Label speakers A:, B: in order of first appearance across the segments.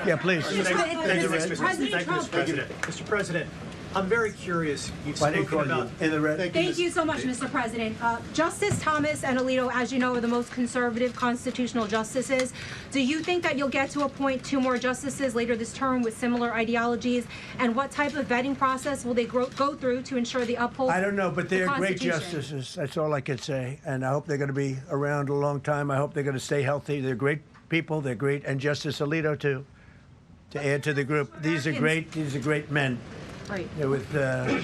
A: Yeah, please.
B: Mr. President, I'm very curious. You've
A: Why didn't
B: spoken
A: call
B: about
A: you in the red?
C: Thank you so much, Mr. President. Justice Thomas and Alito, as you know, are the most conservative constitutional justices. Do you think that you'll get to appoint 2 more justices later this term with similar ideologies? And what type of vetting process will they go through to ensure they uphold?
A: I don't know, but they're great
C: Constitution?
A: justices. That's all I can say. And I hope they're going to be around a long time. I hope they're going to stay healthy. They're great people. They're great. And Justice Alito, too, to add to the group. These are great men.
C: Right.
A: They're with a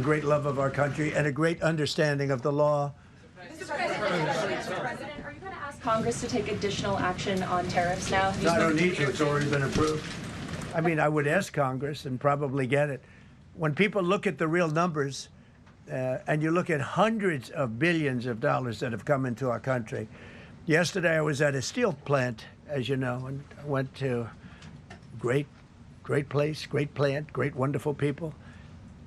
A: great love of our country and a great understanding of the law.
D: Mr. President, are you going to ask Congress to take additional action on tariffs now?
A: No, I don't need to. It's already been approved. I mean, I would ask Congress and probably get it. When people look at the real numbers and you look at hundreds of billions of dollars that have come into our country. Yesterday, I was at a steel plant, as you know, and I went to great place, great plant, great, wonderful people.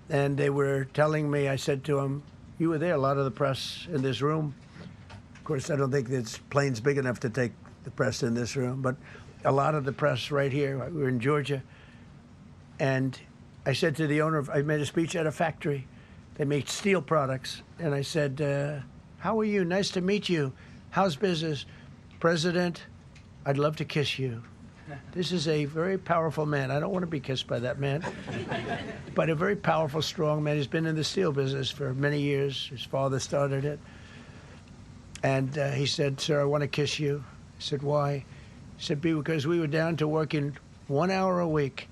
A: And they were telling me, I said to them, you were there, a lot of the press in this room. Of course, I don't think this plane's big enough to take the press in this room, but a lot of the press right here. We were in Georgia. And I said to the owner, I made a speech at a factory. They make steel products. And I said, how are you? Nice to meet you. How's business? President, I'd love to kiss you. This is a very powerful man. I don't want to be kissed by that man, but a very powerful, strong man. He's been in the steel business for many years. His father started it. And he said, sir, I want to kiss you. I said, why? He said, because we were down to working 1 hour a week,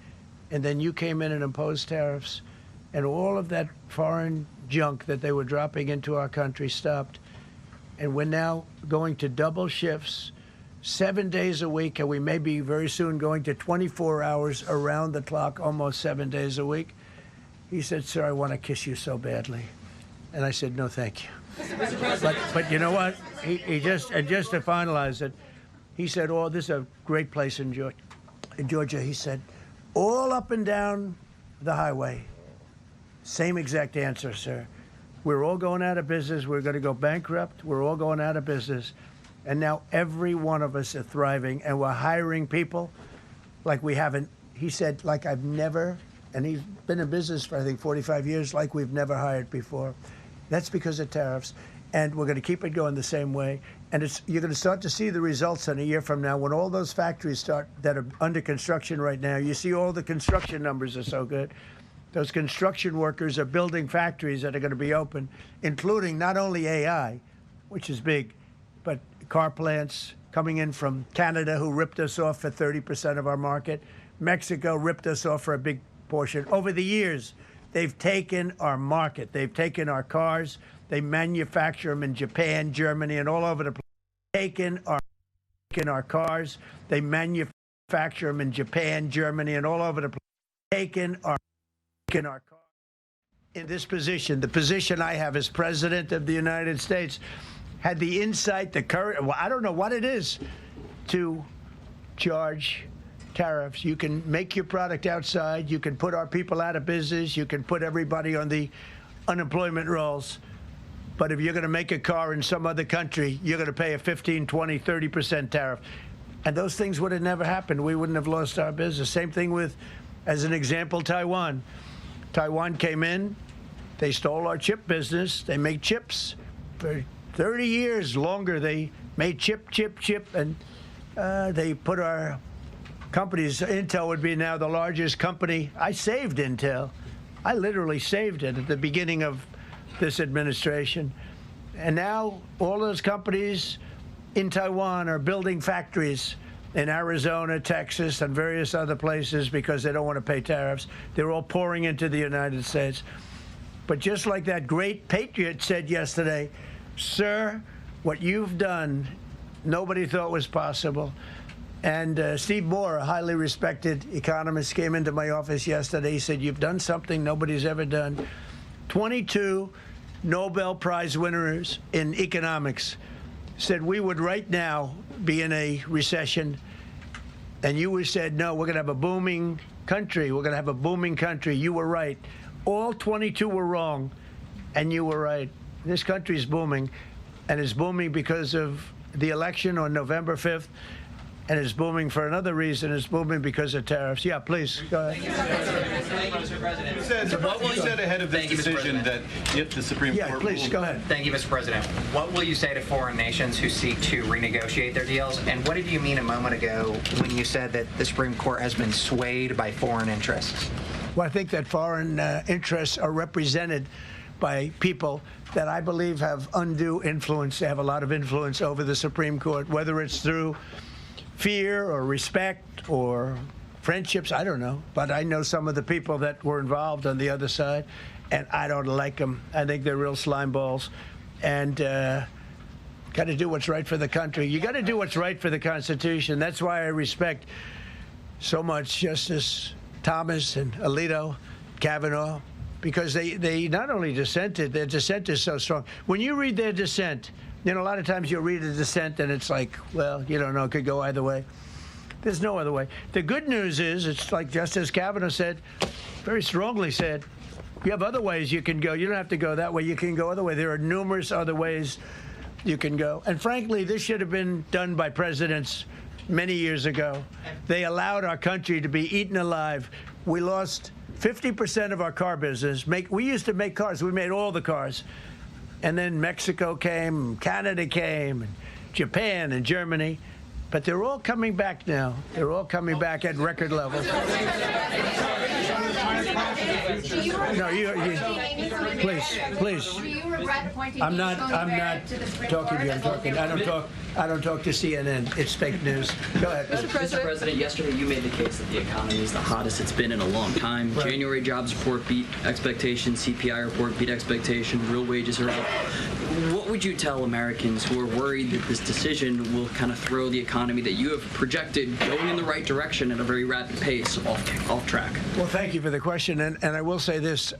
A: and then you came in and imposed tariffs, and all of that foreign junk that they were dropping into our country stopped. And we're now going to double shifts, 7 days a week, and we may be very soon going to 24 hours around the clock, almost 7 days a week. He said, sir, I want to kiss you so badly. And I said, no, thank you. But you know what? He just to finalize it, he said, oh, this is a great place in Georgia. He said, all up and down the highway, same exact answer, sir. We're all going out of business. We're going to go bankrupt. We're all going out of business. And now every one of us are thriving, and we're hiring people like we haven't. He said, like I've never, and he's been in business for, I think, 45 years, like we've never hired before. That's because of tariffs. And we're going to keep it going the same way. And you're going to start to see the results in a year from now when all those factories start that are under construction right now. You see all the construction numbers are so good. Those construction workers are building factories that are going to be open, including not only AI, which is big, but car plants coming in from Canada, who ripped us off for 30% of our market. Mexico ripped us off for a big portion. Over the years, they've taken our market. They've taken our cars. They manufacture them in Japan, Germany, and all over the place. Taken our cars. They manufacture them in Japan, Germany, and all over the place. Taken our cars. In this position, the position I have as President of the United States, had the insight, the courage, well, I don't know what it is, to charge tariffs. You can make your product outside. You can put our people out of business. You can put everybody on the unemployment rolls. But if you're going to make a car in some other country, you're going to pay a 15, 20, 30% tariff. And those things would have never happened. We wouldn't have lost our business. Same thing with, as an example, Taiwan. Taiwan came in. They stole our chip business. They make chips. For 30 years longer, they made chip, and they put our companies. Intel would be now the largest company. I saved Intel. I literally saved it at the beginning of this administration. And now all those companies in Taiwan are building factories in Arizona, Texas, and various other places because they don't want to pay tariffs. They're all pouring into the United States. But just like that great patriot said yesterday, sir, what you've done, nobody thought was possible. And Steve Moore, a highly respected economist, came into my office yesterday. He said, you've done something nobody's ever done. 22 Nobel Prize winners in economics said we would right now be in a recession. And you said, no, we're going to have a booming country. We're going to have a booming country. You were right. All 22 were wrong, and you were right. This country is booming, and it's booming because of the election on November 5th and it's booming for another reason. It's booming because of tariffs. Yeah, please, go ahead.
E: Thank you, Mr. President.
F: What will you say ahead of this decision that if the Supreme Court
A: Yeah, please,
F: ruled-
A: go ahead.
E: Thank you, Mr. President. What will you say to foreign nations who seek to renegotiate their deals? And what did you mean a moment ago when you said that the Supreme Court has been swayed by foreign interests?
A: Well, I think that foreign interests are represented by people that I believe have undue influence. They have a lot of influence over the Supreme Court, whether it's through fear or respect or friendships, I don't know. But I know some of the people that were involved on the other side, and I don't like them. I think they're real slime balls. And got to do what's right for the country. You got to do what's right for the Constitution. That's why I respect so much Justice Thomas and Alito, Kavanaugh, because they not only dissented, their dissent is so strong. When you read their dissent, you know, a lot of times you'll read a dissent and it's like, well, you don't know, it could go either way. There's no other way. The good news is, it's like Justice Kavanaugh said, very strongly said, you have other ways you can go. You don't have to go that way. You can go other way. There are numerous other ways you can go. And frankly, this should have been done by presidents many years ago. They allowed our country to be eaten alive. We lost 50% of our car business. We used to make cars. We made all the cars. And then Mexico came, Canada came, and Japan and Germany. But they're all coming back now. They're all coming back at record levels. No, please.
G: Do you regret appointing
A: I'm not talking to you. I don't talk to CNN. It's fake news. Go ahead.
H: Mr. President, yesterday you made the case that the economy is the hottest it's been in a long time.
A: Right.
H: January jobs report beat expectations, CPI report beat expectations, real wages are up. What would you tell Americans who are worried that this decision will kind of throw the economy that you have projected going in the right direction at a very rapid pace off track?
A: Well, thank you for the question. And I will say this.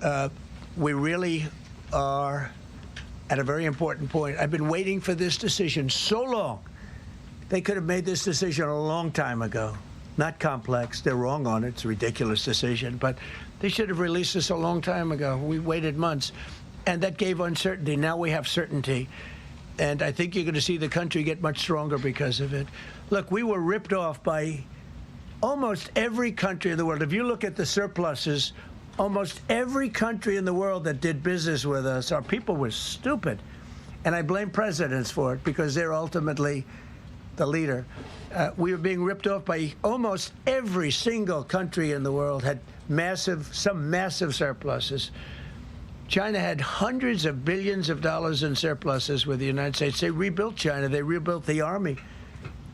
A: We really are at a very important point. I've been waiting for this decision so long. They could have made this decision a long time ago. Not complex. They're wrong on it. It's a ridiculous decision. But they should have released this a long time ago. We waited months. And that gave uncertainty. Now we have certainty. And I think you're going to see the country get much stronger because of it. Look, we were ripped off by almost every country in the world. If you look at the surpluses, almost every country in the world that did business with us, our people were stupid. And I blame presidents for it because they're ultimately the leader. We were being ripped off by almost every single country in the world, had some massive surpluses. China had hundreds of billions of dollars in surpluses with the United States. They rebuilt China. They rebuilt the army.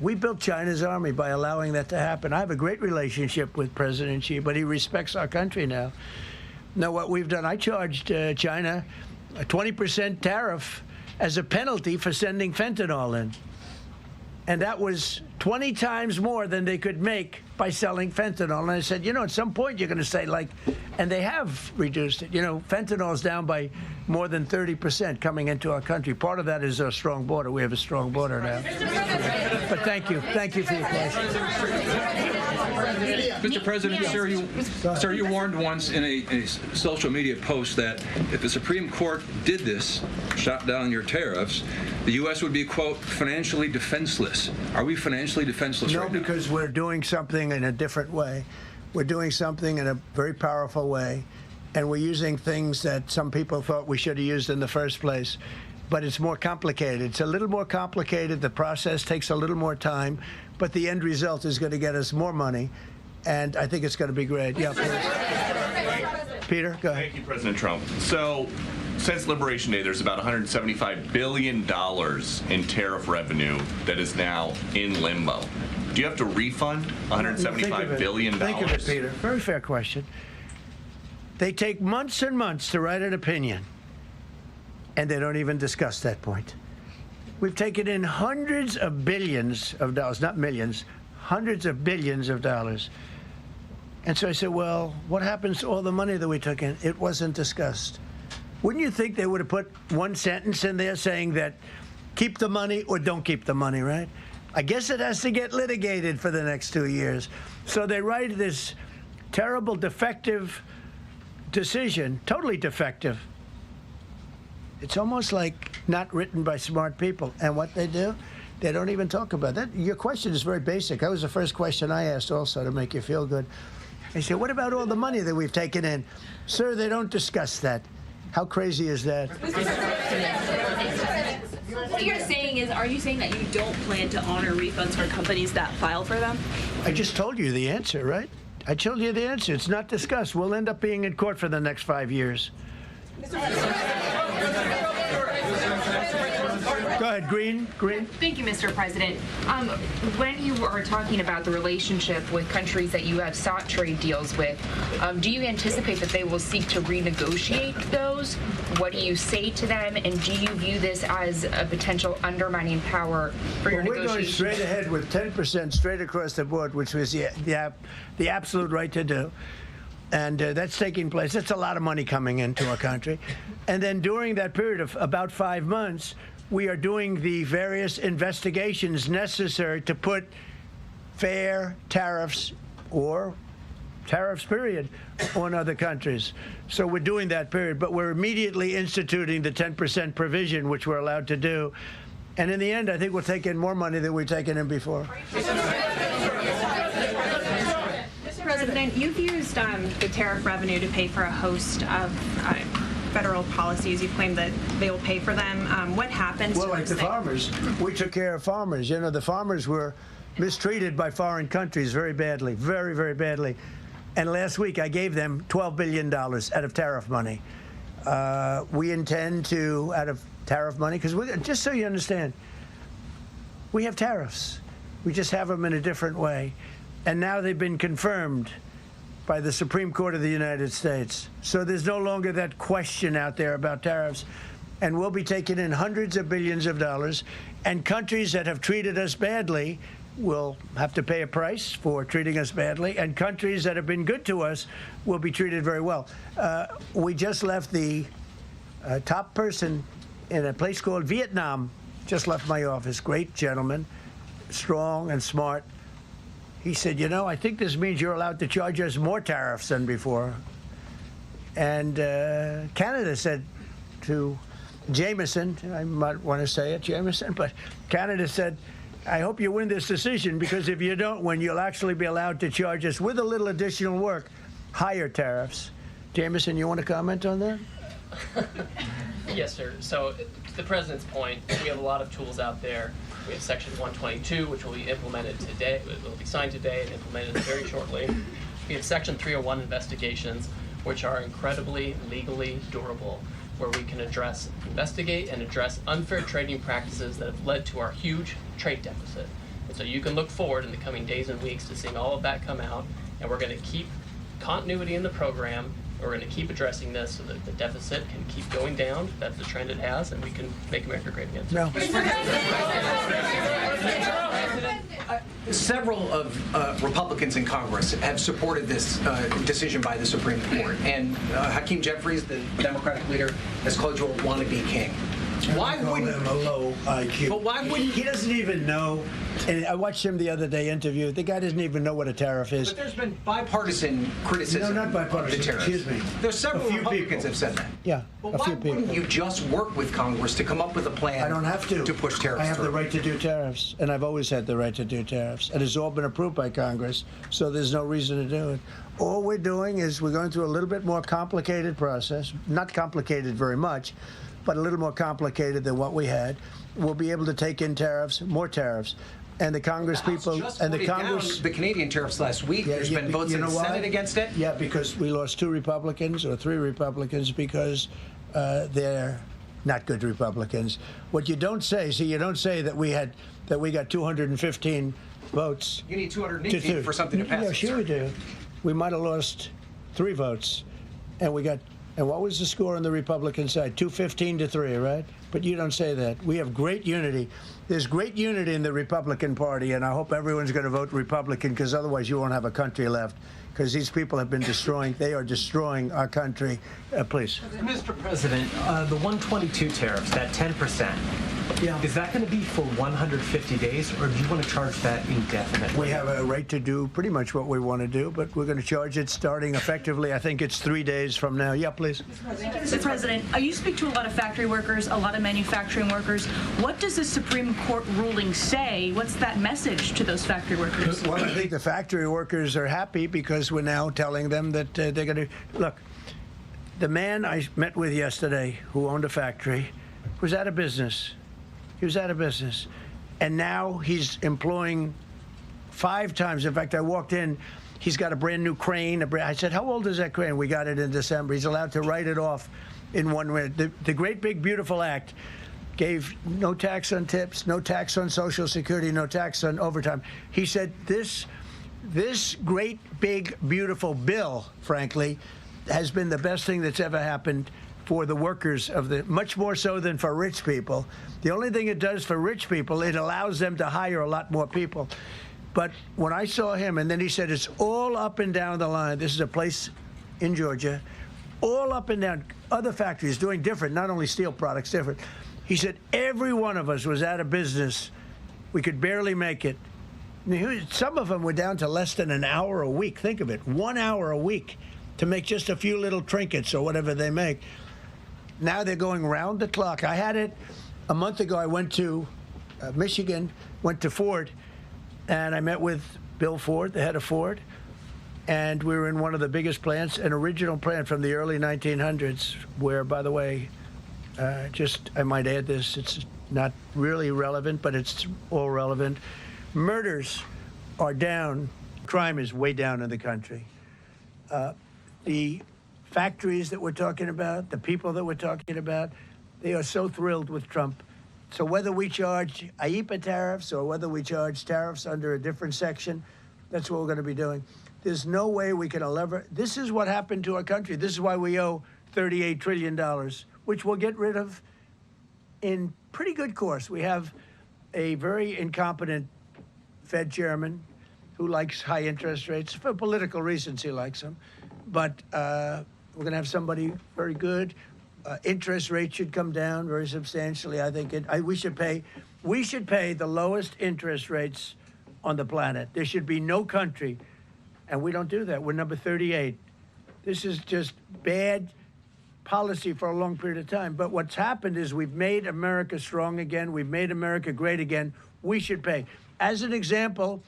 A: We built China's army by allowing that to happen. I have a great relationship with President Xi, but he respects our country now. Now, what we've done, I charged China a 20% tariff as a penalty for sending fentanyl in. And that was 20 times more than they could make by selling fentanyl. And I said, you know, at some point you're going to say, like, and they have reduced it. You know, fentanyl is down by more than 30% coming into our country. Part of that is our strong border. We have a strong border now. But thank you. Thank you for your question.
I: Mr. President, sir, you warned once in a social media post that if the Supreme Court did this, shot down your tariffs, the U.S. would be, quote, financially defenseless. Are we financially defenseless right now?
A: No, because we're doing something in a different way. We're doing something in a very powerful way, and we're using things that some people thought we should have used in the first place. But it's more complicated. It's a little more complicated. The process takes a little more time, but the end result is going to get us more money, and I think it's going to be great. Yeah, please. Peter, go ahead.
F: Thank you, President Trump. So, since Liberation Day, there's about $175 billion in tariff revenue that is now in limbo. Do you have to refund $175 billion?
A: Think of it, Peter. Very fair question. They take months and months to write an opinion, and they don't even discuss that point. We've taken in hundreds of billions of dollars, not millions, hundreds of billions of dollars. And so I said, well, what happens to all the money that we took in? It wasn't discussed. Wouldn't you think they would have put one sentence in there saying that keep the money or don't keep the money, right? I guess it has to get litigated for the next 2 years. So they write this terrible, defective decision, totally defective. It's almost like not written by smart people. And what they do, They don't even talk about that. Your question is very basic. That was the first question I asked also to make you feel good. I said, what about all the money that we've taken in? Sir, they don't discuss that. How crazy is that?
G: What you're saying is, are you saying that you don't plan to honor refunds for companies that file for them?
A: I just told you the answer, right? I told you the answer. It's not discussed. We'll end up being in court for the next 5 years. Go ahead, Green.
J: Thank you, Mr. President. When you are talking about the relationship with countries that you have sought trade deals with, do you anticipate that they will seek to renegotiate those? What do you say to them? And do you view this as a potential undermining power for your
A: negotiations? We're going straight ahead with 10% straight across the board, which was the absolute right to do. And that's taking place. That's a lot of money coming into our country. And then during that period of about 5 months, we are doing the various investigations necessary to put fair tariffs or tariffs, period, on other countries. So we're doing that period, but we're immediately instituting the 10% provision, which we're allowed to do. And in the end, I think we'll take in more money than we've taken in before.
K: Mr. President, you've used the tariff revenue to pay for a host of federal policies. You claim that they will pay for them. What happens to
A: like the farmers? We took care of farmers. You know, the farmers were mistreated by foreign countries very badly, very, very badly. And last week I gave them $12 billion out of tariff money. We intend to, out of tariff money, because just so you understand, we have tariffs. We just have them in a different way. And now they've been confirmed by the Supreme Court of the United States. So there's no longer that question out there about tariffs. And we'll be taking in hundreds of billions of dollars. And countries that have treated us badly will have to pay a price for treating us badly. And countries that have been good to us will be treated very well. We just left the top person in a place called Vietnam, just left my office. Great gentleman, strong and smart. He said, you know, I think this means you're allowed to charge us more tariffs than before. And Canada said to Jameson, I might want to say it, Jameson, but Canada said, I hope you win this decision, because if you don't win, you'll actually be allowed to charge us, with a little additional work, higher tariffs. Jameson, you want to comment on that?
L: Yes, sir. So to the President's point, we have a lot of tools out there. We have Section 122, which will be implemented today. It will be signed today and implemented very shortly. We have Section 301 investigations, which are incredibly legally durable, where we can investigate and address unfair trading practices that have led to our huge trade deficit. And so you can look forward in the coming days and weeks to seeing all of that come out, and we're going to keep continuity in the program. We're going to keep addressing this so that the deficit can keep going down. That's the trend it has, and we can make America great again.
A: No.
B: Several of Republicans in Congress have supported this decision by the Supreme Court, and Hakeem Jeffries, the Democratic leader, has called you a wannabe king. Why wouldn't
A: him a low IQ?
B: But why wouldn't
A: he doesn't even know? And I watched him the other day interview. The guy doesn't even know what a tariff is.
B: But there's been bipartisan criticism.
A: No, not bipartisan.
B: Of the tariffs.
A: Excuse me.
B: There's several Republicans
A: people
B: have said that.
A: Yeah,
B: but
A: a few
B: why
A: people.
B: wouldn't you just work with Congress to come up with a plan?
A: I don't have to
B: push tariffs.
A: I have
B: through.
A: the right to do tariffs, and I've always had the right to do tariffs, and it's all been approved by Congress. So there's no reason to do it. All we're doing is we're going through a little bit more complicated process. Not complicated very much, but a little more complicated than what we had. We'll be able to take in tariffs, more tariffs. And the Congress people and the Congress,
B: the Canadian tariffs last week. There's been votes in the Senate against it.
A: Yeah, because we lost 2 Republicans or 3 Republicans because they're not good Republicans. What you don't say, you don't say that we got 215 votes.
B: You need 218 for something to pass.
A: Yeah, sure we do. We might have lost 3 votes, and we got. And what was the score on the Republican side? 215 to 3, right? But you don't say that. We have great unity. There's great unity in the Republican Party, and I hope everyone's going to vote Republican, because otherwise you won't have a country left, because these people have been destroying. They are destroying our country. Please.
M: Mr. President, the 122 tariffs, that 10%,
A: Yeah.
M: Is that going to be for 150 days, or do you want to charge that indefinitely?
A: We have a right to do pretty much what we want to do, but we're going to charge it starting effectively. I think it's 3 days from now. Yeah, please.
N: Mr. President, you speak to a lot of factory workers, a lot of manufacturing workers. What does the Supreme Court ruling say? What's that message to those factory workers?
A: Well, I think the factory workers are happy because we're now telling them that they're going to look. The man I met with yesterday, who owned a factory, was out of business. He was out of business. And now he's employing 5 times. In fact, I walked in, he's got a brand new crane. I said, how old is that crane? We got it in December. He's allowed to write it off in 1 minute. The Great Big Beautiful Act gave no tax on tips, no tax on Social Security, no tax on overtime. He said this great big beautiful bill, frankly, has been the best thing that's ever happened for the workers of the, much more so than for rich people. The only thing it does for rich people, it allows them to hire a lot more people. But when I saw him, and then he said, it's all up and down the line. This is a place in Georgia, all up and down, other factories doing different, not only steel products, different. He said, every one of us was out of business. We could barely make it. Some of them were down to less than an hour a week. Think of it, 1 hour a week to make just a few little trinkets or whatever they make. Now they're going round the clock. I had it a month ago. I went to Michigan, went to Ford, and I met with Bill Ford, the head of Ford, and we were in one of the biggest plants, an original plant from the early 1900s, where, by the way, I might add this, it's not really relevant, but it's all relevant. Murders are down. Crime is way down in the country. The factories that we're talking about, the people that we're talking about, they are so thrilled with Trump. So whether we charge IEEPA tariffs or whether we charge tariffs under a different section, that's what we're going to be doing. There's no way we can this is what happened to our country. This is why we owe $38 trillion, which we'll get rid of in pretty good course. We have a very incompetent Fed chairman who likes high interest rates. For political reasons, he likes them. But we're going to have somebody very good. Interest rates should come down very substantially. I think we should pay the lowest interest rates on the planet. There should be no country, and we don't do that. We're number 38. This is just bad policy for a long period of time. But what's happened is we've made America strong again. We've made America great again. We should pay. As an example,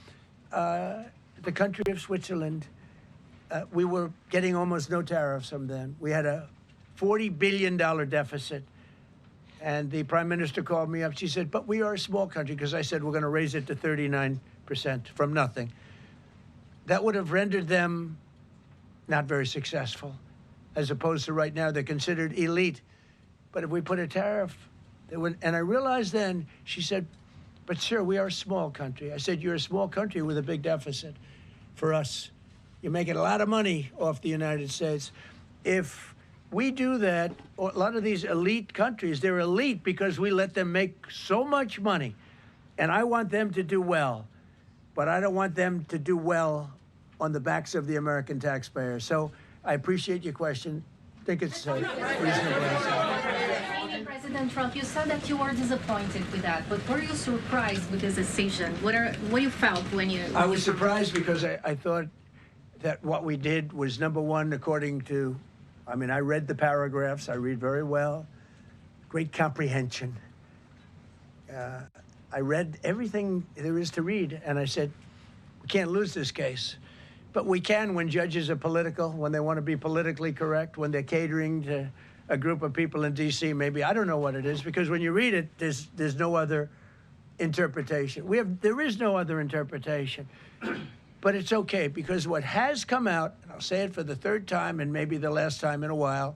A: the country of Switzerland, we were getting almost no tariffs from them. We had a $40 billion deficit. And the prime minister called me up. She said, but we are a small country, because I said we're going to raise it to 39% from nothing. That would have rendered them not very successful, as opposed to right now they're considered elite. But if we put a tariff, they would, and I realized then, she said, but sir, we are a small country. I said, you're a small country with a big deficit. For us, you're making a lot of money off the United States. If we do that, a lot of these elite countries, they're elite because we let them make so much money. And I want them to do well, but I don't want them to do well on the backs of the American taxpayer. So I appreciate your question. I think it's a reasonable answer.
O: President Trump, you said that you were disappointed with that, but were you surprised with this decision? What you felt when you...
A: I was surprised because I thought that what we did was, number one, according to, I mean, I read the paragraphs. I read very well. Great comprehension. I read everything there is to read, and I said, we can't lose this case. But we can when judges are political, when they want to be politically correct, when they're catering to a group of people in D.C. Maybe, I don't know what it is, because when you read it, there's no other interpretation. There is no other interpretation. But it's okay, because what has come out, and I'll say it for the third time and maybe the last time in a while,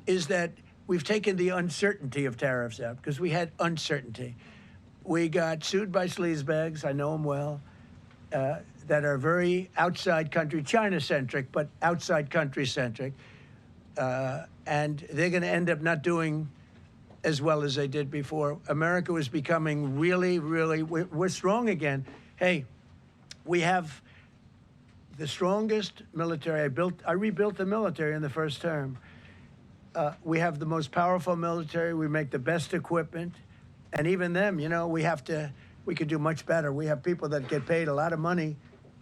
A: is that we've taken the uncertainty of tariffs out, because we had uncertainty. We got sued by sleazebags, I know them well, that are very outside country, China-centric, but outside country-centric. And they're going to end up not doing as well as they did before. America was becoming really, really, we're strong again. Hey, we have the strongest military. I rebuilt the military in the first term. We have the most powerful military. We make the best equipment. And even them, you know, we could do much better. We have people that get paid a lot of money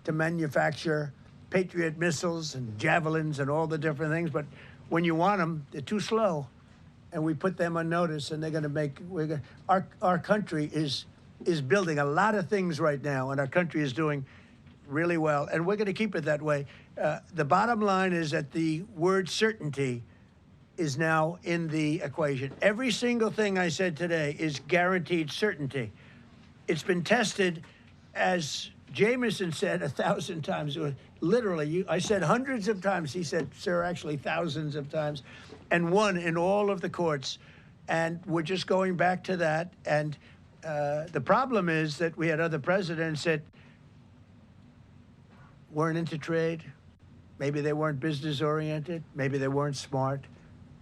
A: to manufacture Patriot missiles and javelins and all the different things, but when you want them, they're too slow. And we put them on notice, and they're going to make, our country is building a lot of things right now, and our country is doing really well, and we're going to keep it that way. The bottom line is that the word certainty is now in the equation. Every single thing I said today is guaranteed certainty. It's been tested, as Jameson said 1,000 times. Literally, I said hundreds of times. He said, sir, actually thousands of times, and won in all of the courts. And we're just going back to that. And the problem is that we had other presidents that weren't into trade. Maybe they weren't business oriented. Maybe they weren't smart.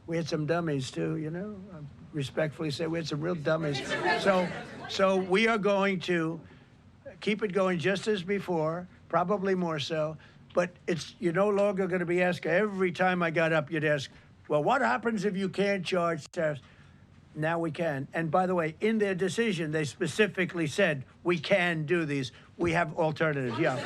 A: We had some dummies too, you know. I respectfully say we had some real dummies. So we are going to keep it going just as before, probably more so. But you're no longer going to be asked. Every time I got up, you'd ask, well, what happens if you can't charge tariffs? Now we can. And by the way, in their decision, they specifically said we can do these. We have alternatives. Yeah.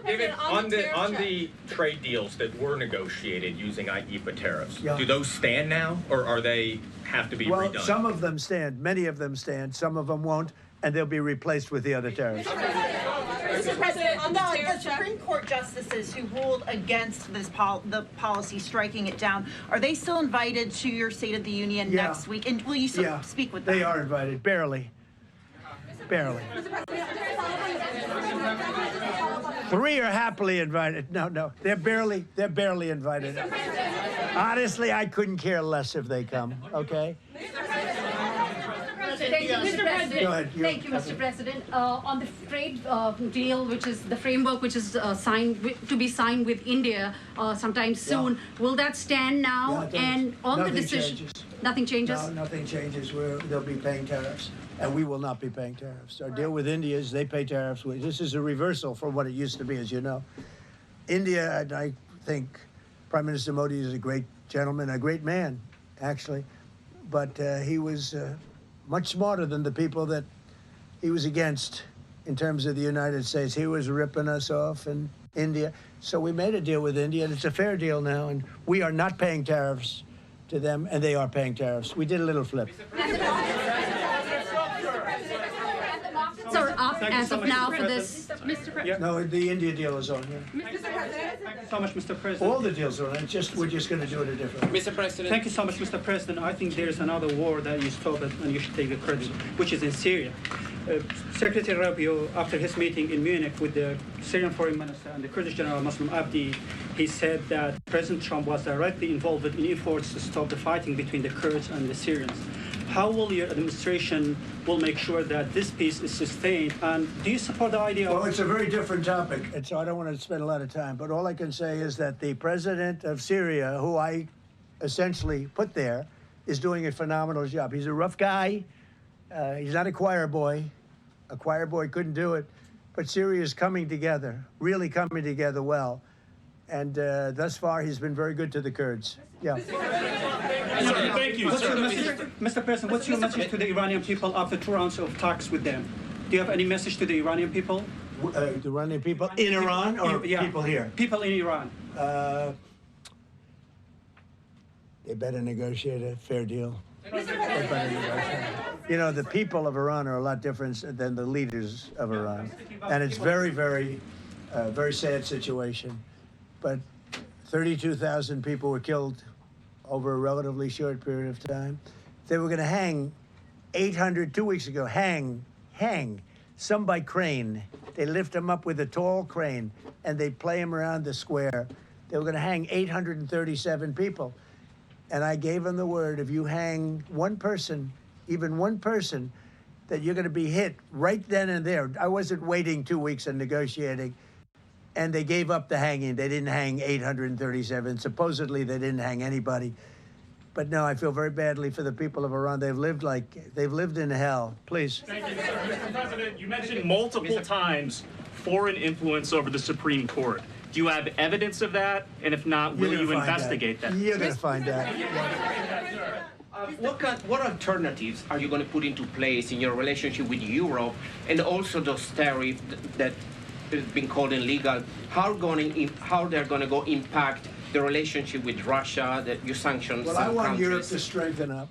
P: David, on the trade deals that were negotiated using IEEPA tariffs, do those stand now, or are they have to be redone?
A: Well, some of them stand. Many of them stand. Some of them won't, and they'll be replaced with the other tariffs.
N: Mr. President, the Supreme Court justices who ruled against this the policy, striking it down, are they still invited to your State of the Union next week? And will you speak with them?
A: They are invited, barely. Barely. 3 are happily invited. No, they're barely invited. Honestly, I couldn't care less if they come, okay?
O: Thank you, Mr. President.
A: Go ahead.
O: Thank you, Mr. President. On the trade deal, which is the framework which is to be signed with India sometime soon, will that stand now? And on the decision,
A: changes.
O: Nothing changes?
A: No, nothing changes. They'll be paying tariffs, and we will not be paying tariffs. Our deal with India is they pay tariffs. This is a reversal from what it used to be, as you know. India, and I think Prime Minister Modi is a great gentleman, a great man, actually, but he was much smarter than the people that he was against in terms of the United States. He was ripping us off in India. So we made a deal with India, and it's a fair deal now, and we are not paying tariffs to them, and they are paying tariffs. We did a little flip.
O: Are up as of now for this.
N: Mr. President.
A: No, the India deal is on here.
N: Mr. President.
Q: Thank you so much, Mr. President.
A: All the deals are on. We're just going to do it a different way.
Q: Mr. President. Thank you so much, Mr. President. I think there's another war that you stopped and you should take the credit, which is in Syria. Secretary Rubio, after his meeting in Munich with the Syrian Foreign Minister and the Kurdish General Muslim Abdi, he said that President Trump was directly involved in efforts to stop the fighting between the Kurds and the Syrians. How will your administration make sure that this peace is sustained? And do you support the idea of...
A: Well, it's a very different topic, and so I don't want to spend a lot of time, but all I can say is that the president of Syria, who I essentially put there, is doing a phenomenal job. He's a rough guy. He's not a choir boy. A choir boy couldn't do it. But Syria is coming together, really coming together well. And thus far, he's been very good to the Kurds. Yeah.
Q: Thank you. Mr. President, what's your message to the Iranian people after 2 rounds of talks with them? Do you have any message to the Iranian people?
A: The Iranian people in Iran or people here?
Q: People in Iran.
A: They better negotiate a fair deal. You know, the people of Iran are a lot different than the leaders of Iran. And it's very, very sad situation. But 32,000 people were killed over a relatively short period of time. They were going to hang 800, 2 weeks ago, hang, some by crane. They lift them up with a tall crane, and they play them around the square. They were going to hang 837 people. And I gave them the word, if you hang one person, even one person, that you're going to be hit right then and there. I wasn't waiting 2 weeks and negotiating. And they gave up the hanging. They didn't hang 837. Supposedly, they didn't hang anybody. But no, I feel very badly for the people of Iran. They've lived in hell. Please.
R: Thank you, Mr. President. You mentioned multiple times foreign influence over the Supreme Court. Do you have evidence of that? And if not, will you investigate that?
A: You're going to find out.
S: What alternatives are you going to put into place in your relationship with Europe, and also those tariffs that have been called illegal? How they're going to go impact the relationship with Russia, your sanctions?
A: Well, I want Europe to strengthen up.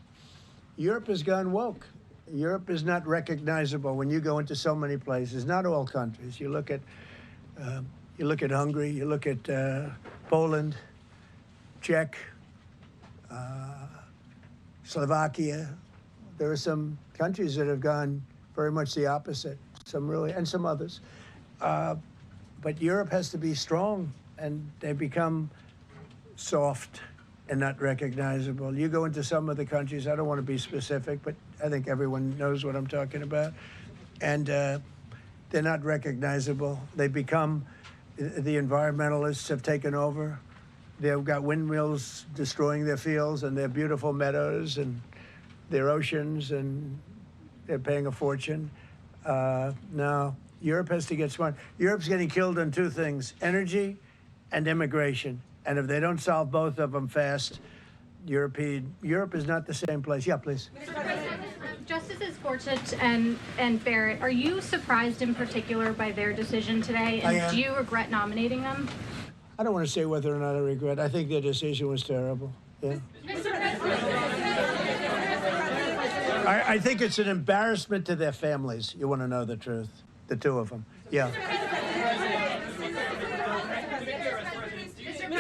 A: Europe has gone woke. Europe is not recognizable when you go into so many places. Not all countries. You look at Hungary. You look at Poland, Czech. Slovakia. There are some countries that have gone very much the opposite, and some others. But Europe has to be strong, and they become soft and not recognizable. You go into some of the countries, I don't want to be specific, but I think everyone knows what I'm talking about, and they're not recognizable. They become, the environmentalists have taken over. They've got windmills destroying their fields and their beautiful meadows and their oceans, and they're paying a fortune. Now, Europe has to get smart. Europe's getting killed on two things, energy and immigration. And if they don't solve both of them fast, Europe is not the same place. Yeah, please.
C: Justices Gorsuch and Barrett, are you surprised in particular by their decision today?
A: I
C: And
A: am.
C: do you regret nominating them?
A: I don't want to say whether or not I regret. I think their decision was terrible. Yeah. I think it's an embarrassment to their families. You want to know the truth? The two of them. Yeah.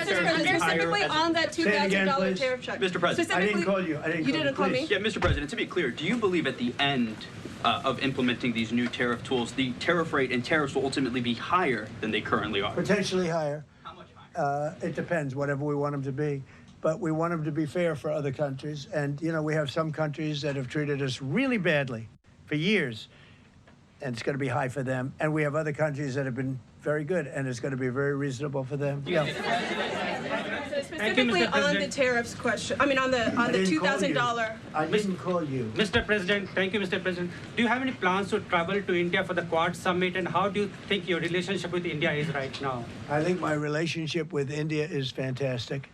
T: Specifically on that $2,000 tariff check.
H: Mr. President,
A: I didn't call you.
T: You didn't call me?
H: Yeah, Mr. President, to be clear, do you believe at the end of implementing these new tariff tools, the tariff rate and tariffs will ultimately be higher than they currently are?
A: Potentially higher. How much higher? It depends, whatever we want them to be. But we want them to be fair for other countries. And, you know, we have some countries that have treated us really badly for years, and it's going to be high for them. And we have other countries that have been very good, and it's going to be very reasonable for them. Yeah.
T: Specifically on the tariffs question, I mean on the $2,000.
A: I didn't call you.
Q: Mr. President, thank you, Mr. President. Do you have any plans to travel to India for the Quad Summit, and how do you think your relationship with India is right now?
A: I think my relationship with India is fantastic,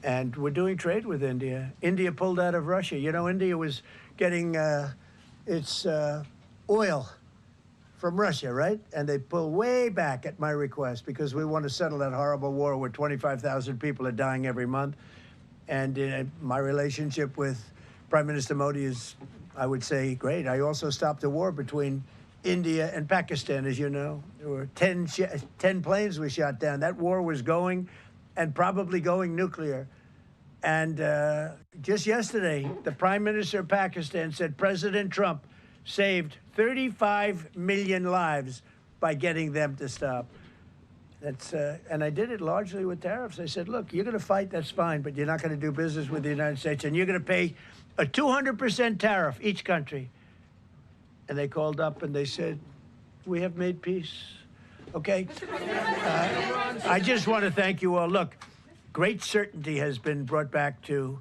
A: and we're doing trade with India. India pulled out of Russia. You know, India was getting its oil from Russia, right? And they pull way back at my request because we want to settle that horrible war where 25,000 people are dying every month. And my relationship with Prime Minister Modi is, I would say, great. I also stopped a war between India and Pakistan, as you know. There were 10 planes we shot down. That war was going, and probably going nuclear. And just yesterday, the Prime Minister of Pakistan said President Trump saved 35 million lives by getting them to stop. And I did it largely with tariffs. I said, look, you're going to fight, that's fine, but you're not going to do business with the United States, and you're going to pay a 200% tariff, each country. And they called up and they said, we have made peace. Okay? I just want to thank you all. Look, great certainty has been brought back to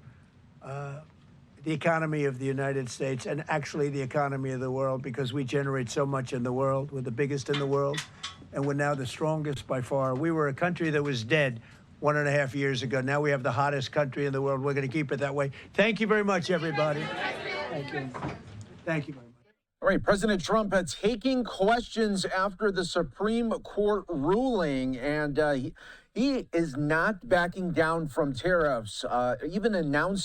A: the economy of the United States, and actually the economy of the world, because we generate so much in the world. We're the biggest in the world, and we're now the strongest by far. We were a country that was dead 1.5 years ago. Now we have the hottest country in the world. We're going to keep it that way. Thank you very much, everybody. Thank you. Thank you very much.
U: All right, President Trump taking questions after the Supreme Court ruling, and he is not backing down from tariffs, even announced